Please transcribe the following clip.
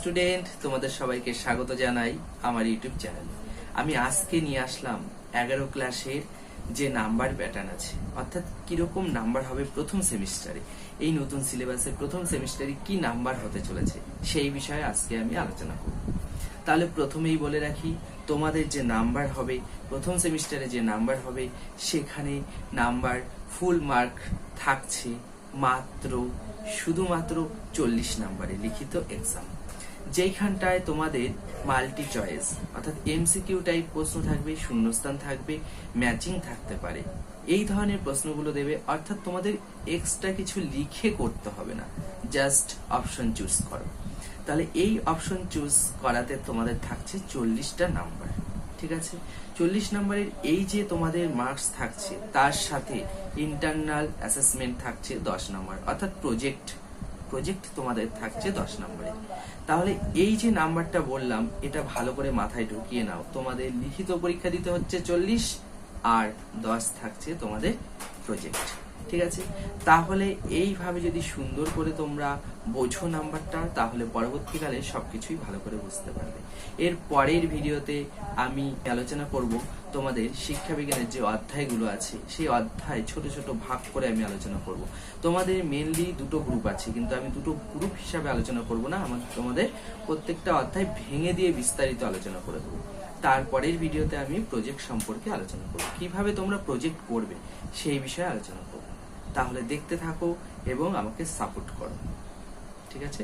Student, তোমাদের সবাইকে স্বাগত জানাই আমার ইউটিউব চ্যানেলে। আমি আজকে নিয়ে আসলাম 11 ক্লাসের যে নাম্বার প্যাটার্ন আছে, অর্থাৎ কিরকম নাম্বার হবে প্রথম সেমিস্টারে, এই নতুন সিলেবাসের প্রথম সেমিস্টারে কি নাম্বার হতে চলেছে সেই বিষয়ে আজকে আমি আলোচনা করব। তাহলে প্রথমেই বলে রাখি, তোমাদের যে নাম্বার হবে প্রথম সেমিস্টারে, যে নাম্বার হবে সেখানে নাম্বার ফুল মার্ক থাকছে শুধুমাত্র 40 নাম্বারে লিখিত এক্সাম, যেইখানটায় তোমাদের মাল্টি চয়েস অর্থাৎ এমসিকিউ টাইপ প্রশ্ন থাকবে, শূন্যস্থান থাকবে, ম্যাচিং থাকতে পারে, এই ধরনের প্রশ্নগুলো দেবে। অর্থাৎ তোমাদের এক্সট্রা কিছু লিখে করতে হবে না, জাস্ট অপশন চুজ করো। তাহলে এই অপশন চুজ করাতে তোমাদের থাকছে 40টা নাম্বার। ঠিক আছে, 40 নাম্বারের এই যে তোমাদের মার্কস থাকছে, তার সাথে ইন্টারনাল অ্যাসেসমেন্ট থাকছে 10 নাম্বার, অর্থাৎ প্রজেক্ট তোমাদের থাকছে 10 নম্বরে। তাহলে এই যে নাম্বারটা বললাম, এটা ভালো করে মাথায় ঢুকিয়ে নাও। তোমাদের লিখিত পরীক্ষা দিতে হচ্ছে 40 আর 10 থাকছে তোমাদের প্রজেক্ট। ঠিক আছে, তাহলে এইভাবে যদি সুন্দর করে তোমরা বোঝো নাম্বারটা, তাহলে পরবর্তীকালে সবকিছুই ভালো করে বুঝতে পারবে। এর পরের ভিডিওতে আমি আলোচনা করব তোমাদের শিক্ষা বিজ্ঞানের যে অধ্যায়গুলো আছে, সেই অধ্যায় ছোট ছোট ভাগ করে আমি আলোচনা করব। তোমাদের মেনলি দুটো গ্রুপ আছে, কিন্তু আমি দুটো গ্রুপ হিসাবে আলোচনা করব না, তোমাদের প্রত্যেকটা অধ্যায় ভেঙে দিয়ে বিস্তারিত আলোচনা করে দেবো। তারপরের ভিডিওতে আমি প্রজেক্ট সম্পর্কে আলোচনা করব, কিভাবে তোমরা প্রজেক্ট করবে সেই বিষয়ে আলোচনা করব। তাহলে দেখতে থাকো এবং আমাকে সাপোর্ট করো। ঠিক আছে।